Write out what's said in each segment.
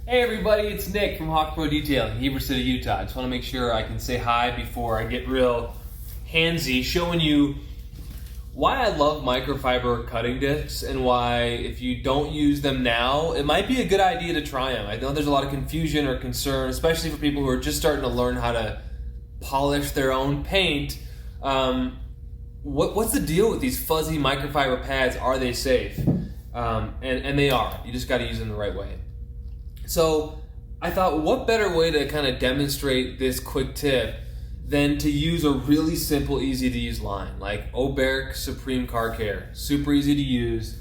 Hey everybody, it's Nick from Hawk Pro Detailing, Heber City, Utah. I just want to make sure I can say hi before I get real handsy, showing you why I love microfiber cutting discs and why if you don't use them now, it might be a good idea to try them. I know there's a lot of confusion or concern, especially for people who are just starting to learn how to polish their own paint. What's the deal with these fuzzy microfiber pads? Are they safe? And they are. You just got to use them the right way. So I thought, what better way to kind of demonstrate this quick tip than to use a really simple, easy to use line like Heber Supreme Car Care. Super easy to use.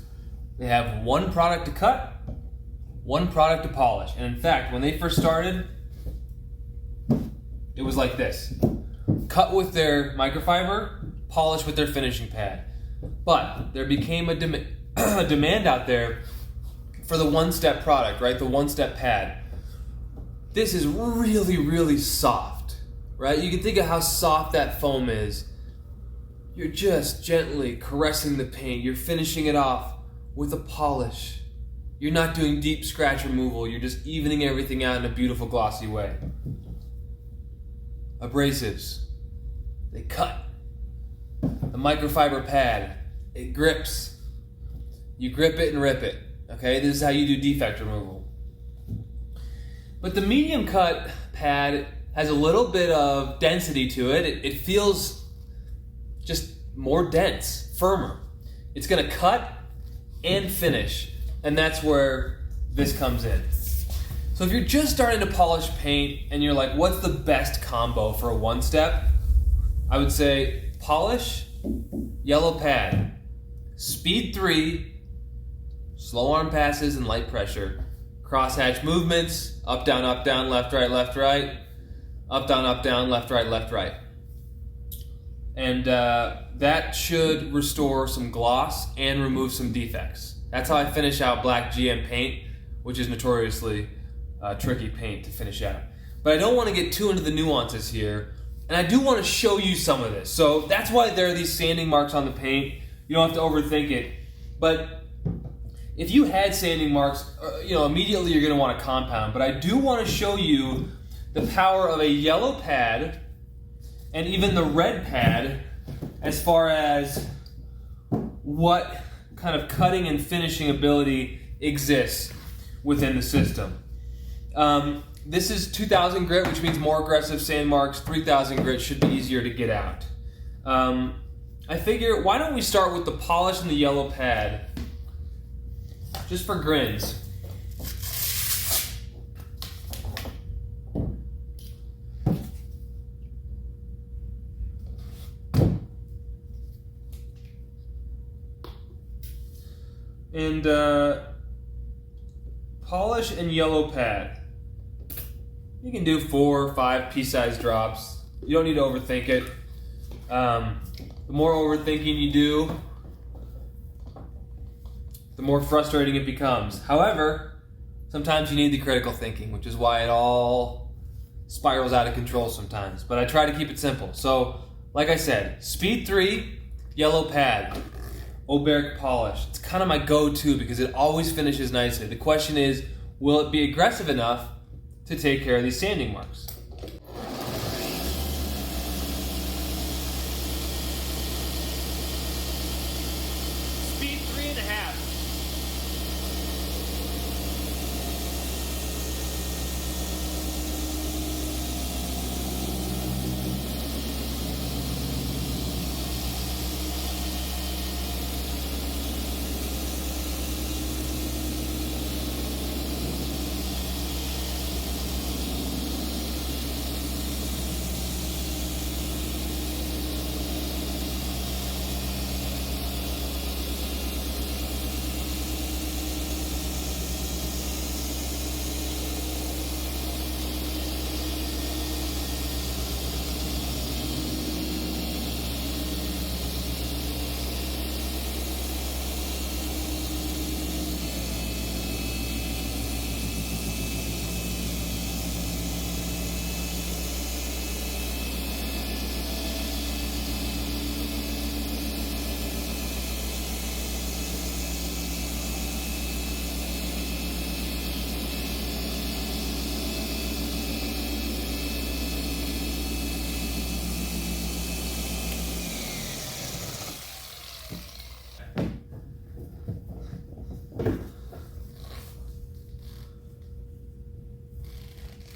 They have one product to cut, one product to polish. And in fact, when they first started, it was like this. Cut with their microfiber, polish with their finishing pad. But there became a demand out there for the one-step product, right? The one-step pad. This is really, really soft, right? You can think of how soft that foam is. You're just gently caressing the paint. You're finishing it off with a polish. You're not doing deep scratch removal. You're just evening everything out in a beautiful glossy way. Abrasives, they cut. The microfiber pad, it grips. You grip it and rip it. Okay, this is how you do defect removal. But the medium cut pad has a little bit of density to it. It feels just more dense, firmer. It's gonna cut and finish, and that's where this comes in. So if you're just starting to polish paint and you're like, what's the best combo for a one step? I would say polish, yellow pad, speed 3, slow arm passes and light pressure, crosshatch movements, up, down, left, right, up, down, left, right. And that should restore some gloss and remove some defects. That's how I finish out black GM paint, which is notoriously tricky paint to finish out. But I don't want to get too into the nuances here, and I do want to show you some of this. So that's why there are these sanding marks on the paint. You don't have to overthink it. But if you had sanding marks, immediately you're going to want a compound. But I do want to show you the power of a yellow pad and even the red pad as far as what kind of cutting and finishing ability exists within the system. This is 2000 grit, which means more aggressive sand marks. 3000 grit should be easier to get out. I figure, why don't we start with the polish and the yellow pad, just for grins. And polish and yellow pad. You can do 4 or 5 pea-sized drops. You don't need to overthink it. The more overthinking you do, the more frustrating it becomes. However, sometimes you need the critical thinking, which is why it all spirals out of control sometimes. But I try to keep it simple. So, like I said, speed 3, yellow pad, Heber polish. It's kind of my go-to because it always finishes nicely. The question is, will it be aggressive enough to take care of these sanding marks? Speed 3.5.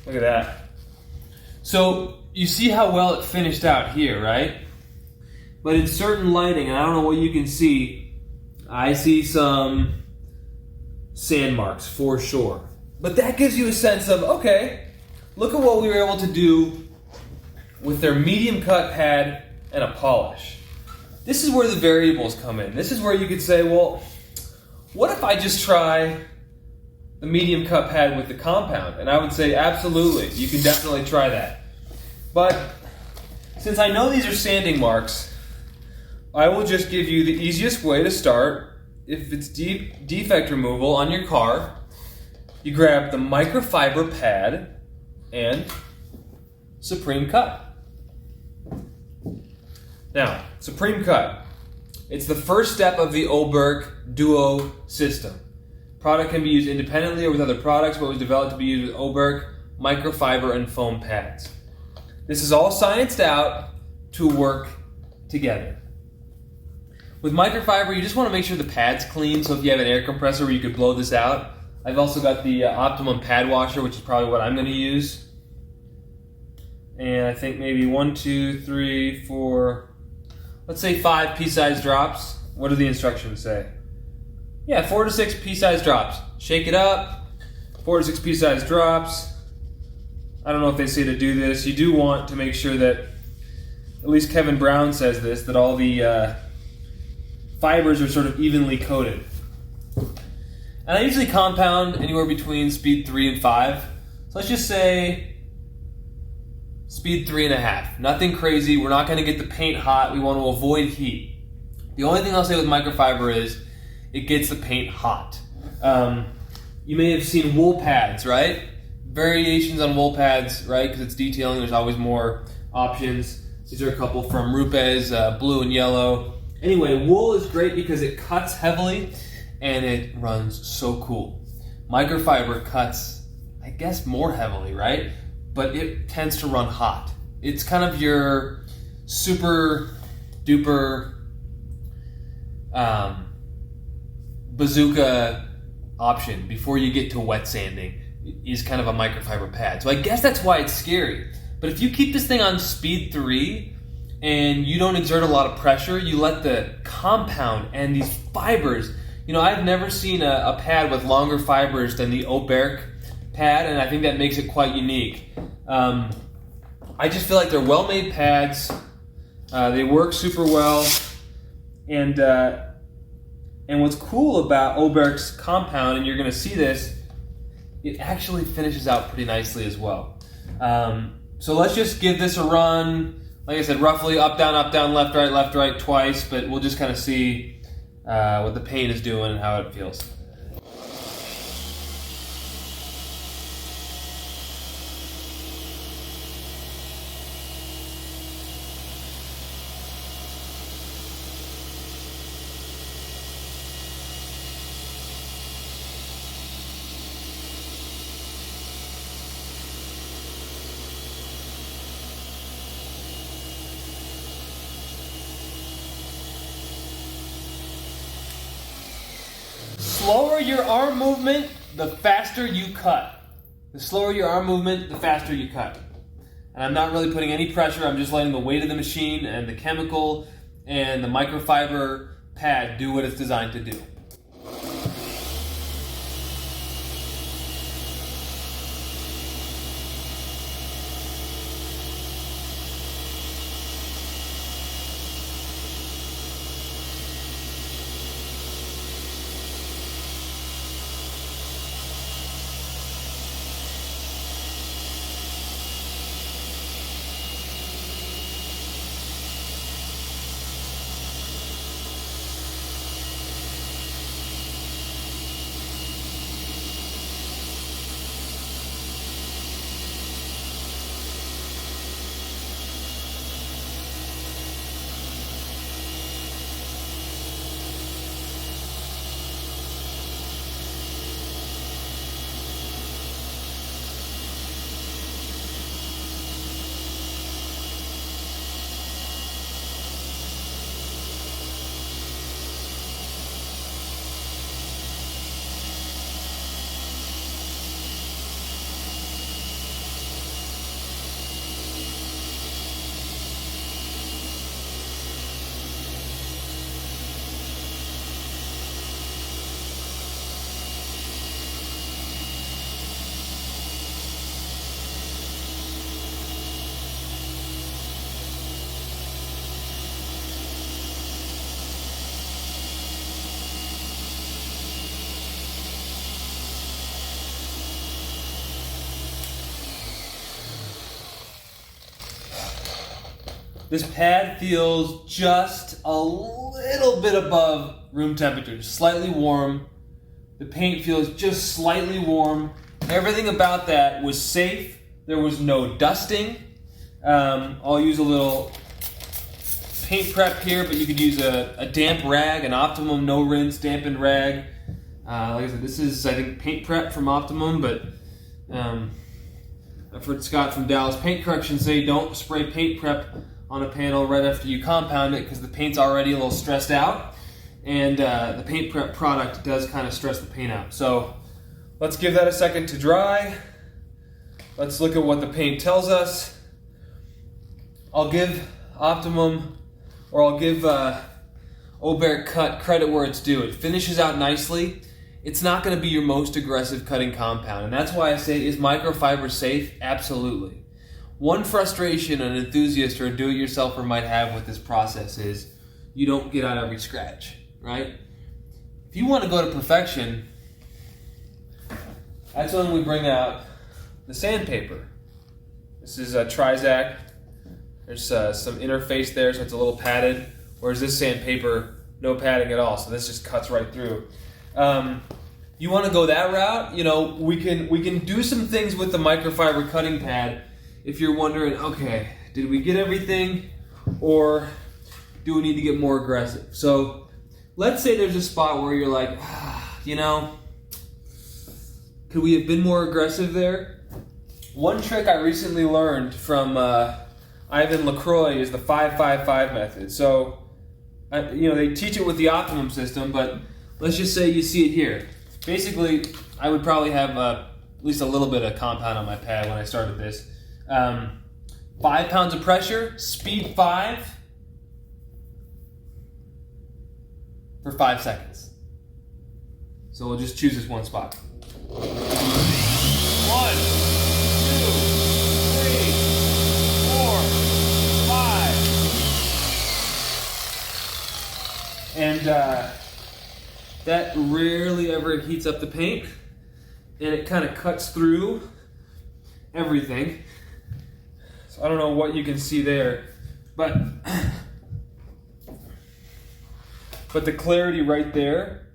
Look at that. So you see how well it finished out here, right? But in certain lighting, and I don't know what you can see, I see some sand marks for sure. But that gives you a sense of, okay, look at what we were able to do with their medium cut pad and a polish. This is where the variables come in. This is where you could say, well, what if I just try the medium cut pad with the compound? And I would say, absolutely, you can definitely try that. But since I know these are sanding marks, I will just give you the easiest way to start. If it's defect removal on your car, you grab the microfiber pad and Supreme Cut. Now, Supreme Cut. It's the first step of the Oberk Duo system. Product can be used independently or with other products, but was developed to be used with Oberk microfiber and foam pads. This is all scienced out to work together. With microfiber, you just want to make sure the pad's clean, so if you have an air compressor where you could blow this out. I've also got the Optimum pad washer, which is probably what I'm going to use. And I think maybe 1, 2, 3, 4, let's say 5 pea-sized drops. What do the instructions say? Yeah, 4 to 6 pea-sized drops. Shake it up, 4 to 6 pea-sized drops. I don't know if they say to do this. You do want to make sure that, at least Kevin Brown says this, that all the fibers are sort of evenly coated. And I usually compound anywhere between speed 3 and 5. So let's just say speed 3.5. Nothing crazy. We're not going to get the paint hot. We want to avoid heat. The only thing I'll say with microfiber is it gets the paint hot. You may have seen wool pads, right? Variations on wool pads, right? Because it's detailing. There's always more options. These are a couple from Rupes, blue and yellow. Anyway, wool is great because it cuts heavily and it runs so cool. Microfiber cuts, I guess, more heavily, right? But it tends to run hot. It's kind of your super duper bazooka option before you get to wet sanding is kind of a microfiber pad. So I guess that's why it's scary. But if you keep this thing on speed 3 and you don't exert a lot of pressure, you let the compound and these fibers, you know, I've never seen a pad with longer fibers than the Oberk pad, and I think that makes it quite unique. I just feel like they're well-made pads. They work super well, and what's cool about Oberk's compound, and you're going to see this, it actually finishes out pretty nicely as well. So let's just give this a run. Like I said, roughly up, down, left, right, twice, but we'll just kind of see what the paint is doing and how it feels. Slower your arm movement, the faster you cut. The slower your arm movement, the faster you cut. And I'm not really putting any pressure, I'm just letting the weight of the machine and the chemical and the microfiber pad do what it's designed to do. This pad feels just a little bit above room temperature, slightly warm. The paint feels just slightly warm. Everything about that was safe. There was no dusting. I'll use a little paint prep here, but you could use a damp rag, an Optimum no rinse dampened rag. Like I said, this is, I think, paint prep from Optimum, but I've heard Scott from Dallas Paint Correction say don't spray paint prep on a panel right after you compound it because the paint's already a little stressed out, and the paint prep product does kind of stress the paint out. So let's give that a second to dry. Let's look at what the paint tells us. I'll give Optimum, or I'll give Heber Cut credit where it's due. It finishes out nicely. It's not going to be your most aggressive cutting compound, and that's why I say, is microfiber safe? Absolutely. One frustration an enthusiast or a do-it-yourselfer might have with this process is you don't get out every scratch, right? If you want to go to perfection, that's when we bring out the sandpaper. This is a Trizac. There's some interface there, so it's a little padded, whereas this sandpaper, no padding at all, so this just cuts right through. You want to go that route? You know, we can do some things with the microfiber cutting pad. If you're wondering, okay, did we get everything, or do we need to get more aggressive? So let's say there's a spot where you're like, you know, could we have been more aggressive there? One trick I recently learned from Ivan LaCroix is the 5-5-5 method. So, you know, they teach it with the Optimum system, but let's just say you see it here. Basically, I would probably have at least a little bit of compound on my pad when I started this. 5 pounds of pressure, speed 5 for 5 seconds. So we'll just choose this one spot. 1, 2, 3, 4, 5. And that rarely ever heats up the paint, and it kind of cuts through everything. So I don't know what you can see there, but the clarity right there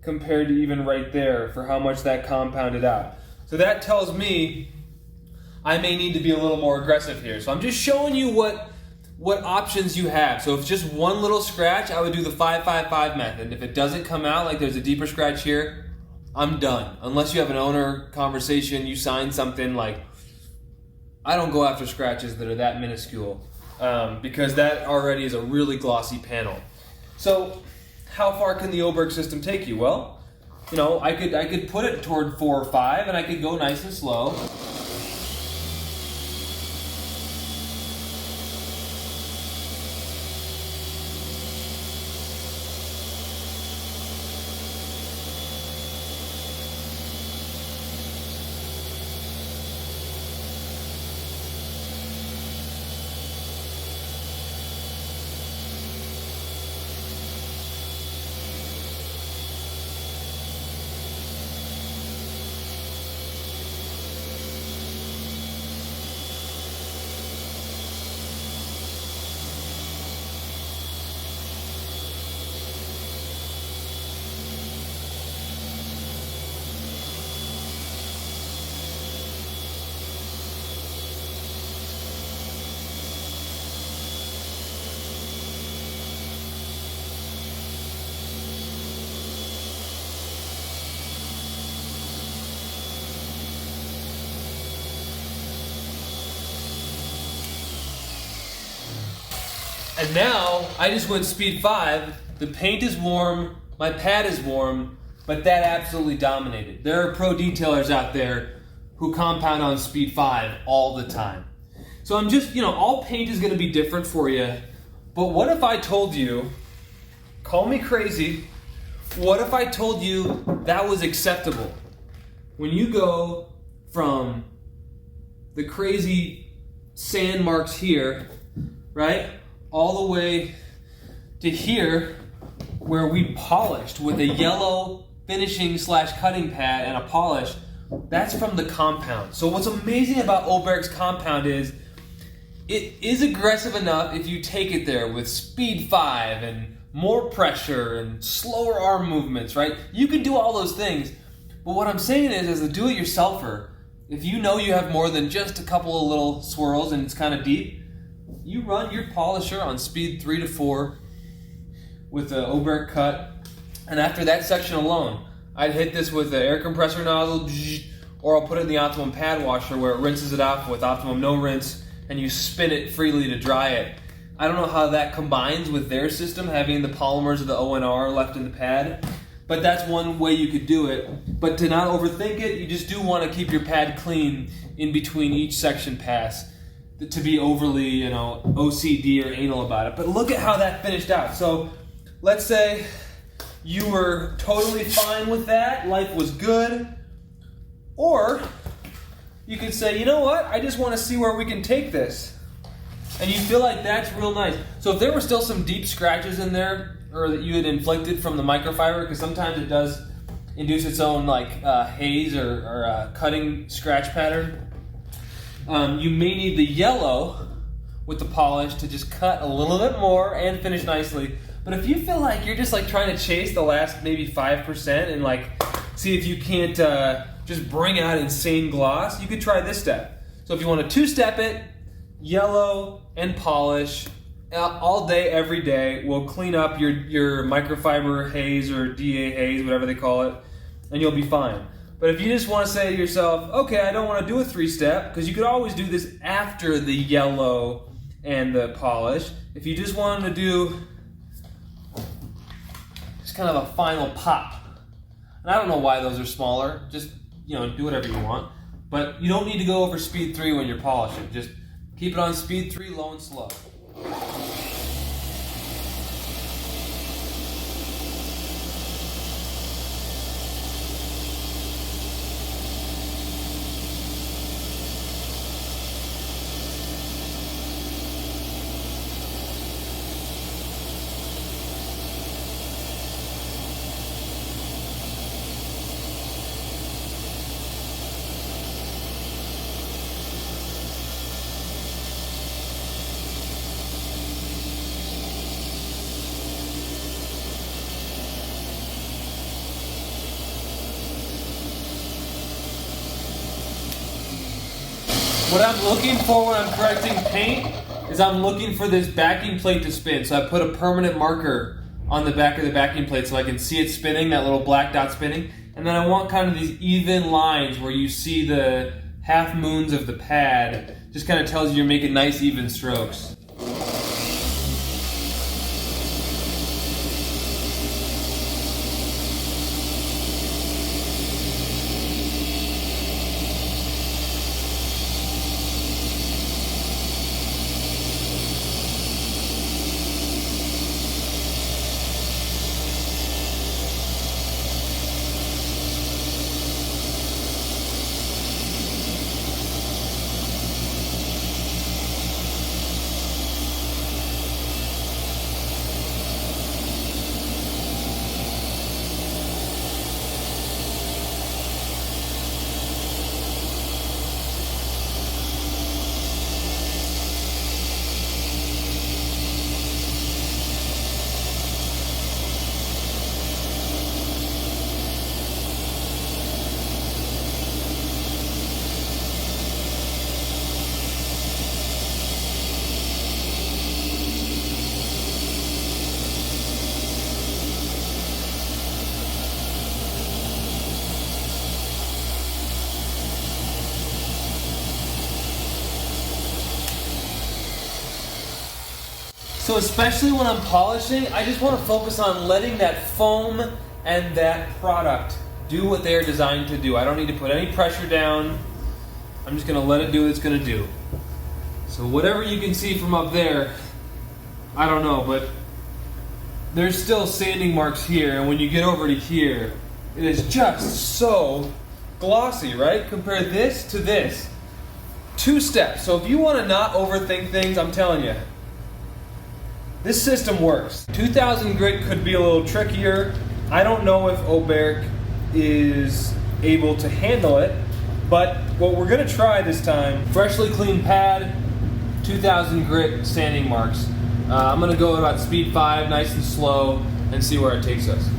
compared to even right there for how much that compounded out. So that tells me I may need to be a little more aggressive here. So I'm just showing you what options you have. So if it's just one little scratch, I would do the 5-5-5 method. If it doesn't come out, like there's a deeper scratch here, I'm done. Unless you have an owner conversation, you sign something, like, I don't go after scratches that are that minuscule because that already is a really glossy panel. So how far can the Heber system take you? Well, you know, I could put it toward 4 or 5, and I could go nice and slow. And now, I just went speed 5, the paint is warm, my pad is warm, but that absolutely dominated. There are pro detailers out there who compound on speed 5 all the time. So I'm just, you know, all paint is going to be different for you, but what if I told you, call me crazy, what if I told you that was acceptable? When you go from the crazy sand marks here, right, all the way to here where we polished with a yellow finishing / cutting pad and a polish, that's from the compound. So what's amazing about Heber's compound is it is aggressive enough if you take it there with speed 5 and more pressure and slower arm movements, right? You can do all those things. But what I'm saying is, as a do-it-yourselfer, if you know you have more than just a couple of little swirls and it's kind of deep, you run your polisher on speed 3 to 4 with the Heber cut. And after that section alone, I'd hit this with the air compressor nozzle, or I'll put it in the Optimum pad washer where it rinses it off with Optimum no rinse, and you spin it freely to dry it. I don't know how that combines with their system, having the polymers of the ONR left in the pad, but that's one way you could do it. But to not overthink it, you just do want to keep your pad clean in between each section pass, to be overly, OCD or anal about it. But look at how that finished out. So let's say you were totally fine with that, life was good, or you could say, you know what, I just want to see where we can take this. And you feel like that's real nice. So if there were still some deep scratches in there, or that you had inflicted from the microfiber, because sometimes it does induce its own haze or cutting scratch pattern, you may need the yellow with the polish to just cut a little bit more and finish nicely. But if you feel like you're just trying to chase the last maybe 5% and see if you can't just bring out insane gloss, you could try this step. So if you want to two-step it, yellow and polish all day, every day, will clean up your microfiber haze or DA haze, whatever they call it, and you'll be fine. But if you just want to say to yourself, okay, I don't want to do a 3-step, because you could always do this after the yellow and the polish. If you just wanted to do just kind of a final pop, and I don't know why those are smaller, just do whatever you want, but you don't need to go over speed 3 when you're polishing. Just keep it on speed 3, low and slow. What I'm looking for when I'm correcting paint is I'm looking for this backing plate to spin. So I put a permanent marker on the back of the backing plate so I can see it spinning, that little black dot spinning. And then I want kind of these even lines where you see the half moons of the pad. Just kind of tells you you're making nice even strokes. So especially when I'm polishing, I just want to focus on letting that foam and that product do what they're designed to do. I don't need to put any pressure down. I'm just going to let it do what it's going to do. So whatever you can see from up there, I don't know, but there's still sanding marks here, and when you get over to here, it is just so glossy, right? Compare this to this. 2 steps. So if you want to not overthink things, I'm telling you, this system works. 2000 grit could be a little trickier. I don't know if Heber is able to handle it, but what we're gonna try this time, freshly cleaned pad, 2000 grit sanding marks. I'm going to go at about speed 5, nice and slow, and see where it takes us.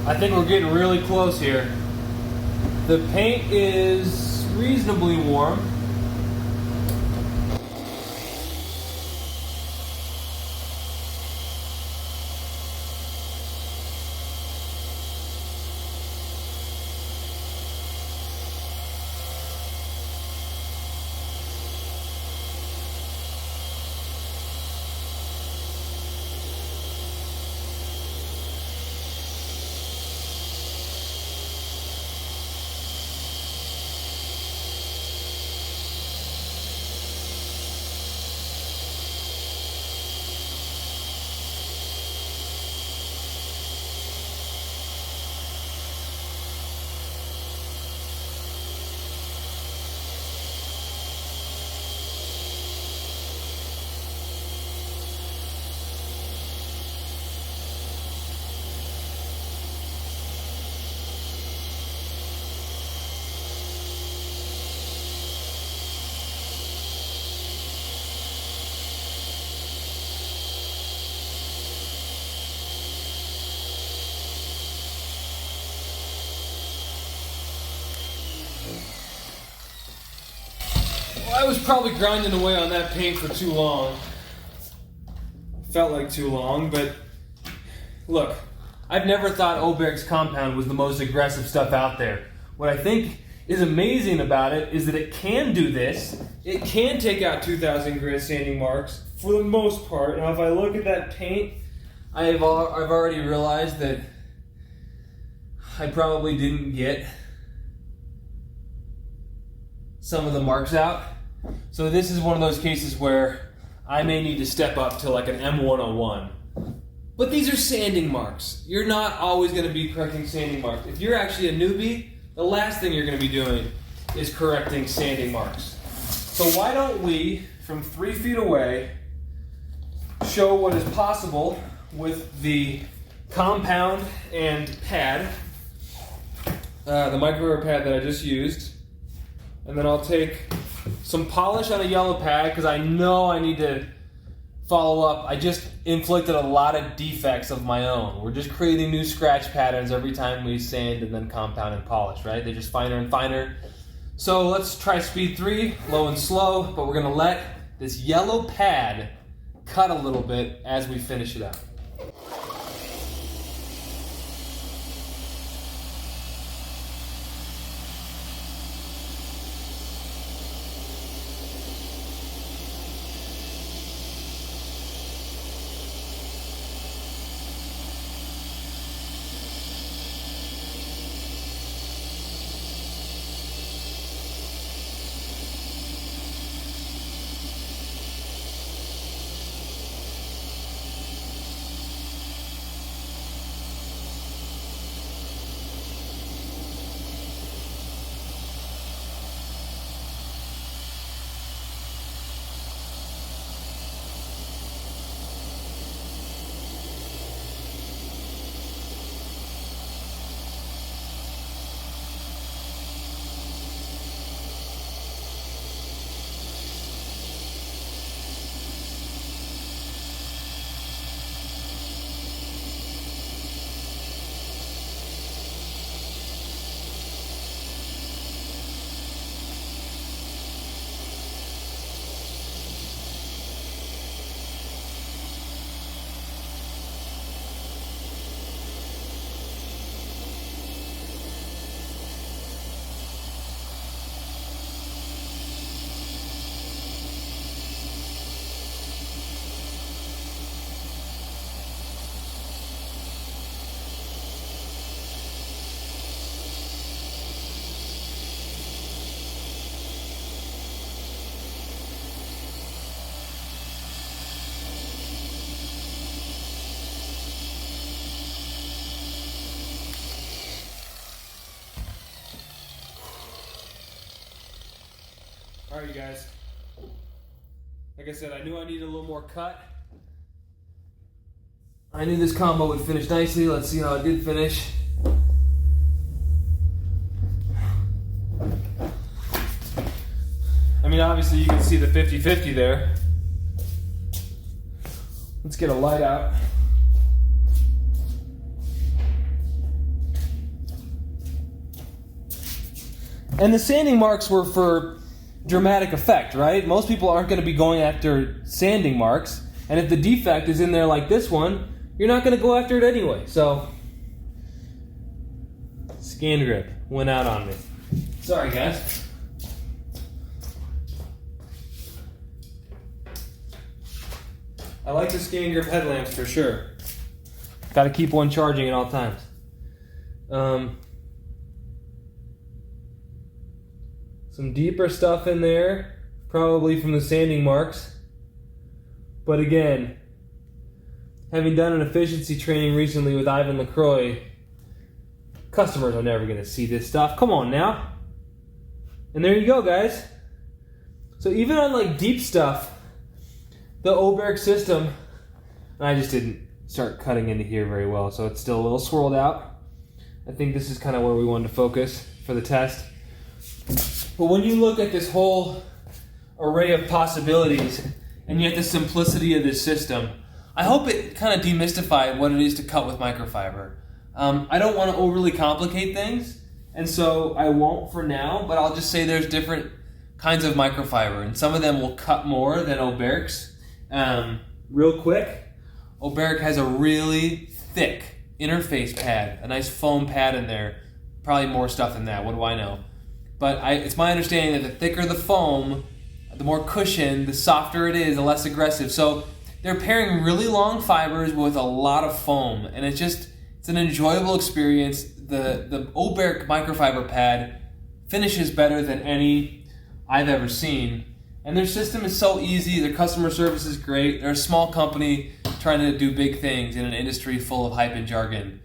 I think we're getting really close here. The paint is reasonably warm. I was probably grinding away on that paint for too long. Felt like too long, but look, I've never thought Oberg's compound was the most aggressive stuff out there. What I think is amazing about it is that it can do this. It can take out 2000 grit sanding marks for the most part. Now if I look at that paint, I've already realized that I probably didn't get some of the marks out. So this is one of those cases where I may need to step up to like an M101. But these are sanding marks. You're not always going to be correcting sanding marks. If you're actually a newbie, the last thing you're going to be doing is correcting sanding marks. So why don't we, from 3 feet away, show what is possible with the compound and pad, the microfiber pad that I just used. And then I'll take some polish on a yellow pad because I know I need to follow up. I just inflicted a lot of defects of my own. We're just creating new scratch patterns every time we sand and then compound and polish, right? They're just finer and finer. So let's try speed 3, low and slow, but we're gonna let this yellow pad cut a little bit as we finish it up. Alright, you guys. Like I said, I knew I needed a little more cut. I knew this combo would finish nicely. Let's see how it did finish. I mean, obviously you can see the 50-50 there. Let's get a light out. And the sanding marks were for dramatic effect, right? Most people aren't going to be going after sanding marks. And if the defect is in there like this one, you're not going to go after it anyway. So, scan grip went out on me. Sorry, guys. I like the scan grip headlamps for sure. Got to keep one charging at all times. Some deeper stuff in there, probably from the sanding marks. But again, having done an efficiency training recently with Ivan LaCroix, customers are never going to see this stuff. Come on now. And there you go, guys. So even on like deep stuff, the Oberg system, and I just didn't start cutting into here very well, so it's still a little swirled out. I think this is kind of where we wanted to focus for the test. But when you look at this whole array of possibilities, and yet the simplicity of this system, I hope it kind of demystified what it is to cut with microfiber. I don't want to overly complicate things, and so I won't for now, but I'll just say there's different kinds of microfiber, and some of them will cut more than Oberg's. Real quick, Oberg has a really thick interface pad, a nice foam pad in there, probably more stuff than that, what do I know? But it's my understanding that the thicker the foam, the more cushion, the softer it is, the less aggressive. So they're pairing really long fibers with a lot of foam, and it's an enjoyable experience. The Oberg microfiber pad finishes better than any I've ever seen. And their system is so easy, their customer service is great. They're a small company trying to do big things in an industry full of hype and jargon.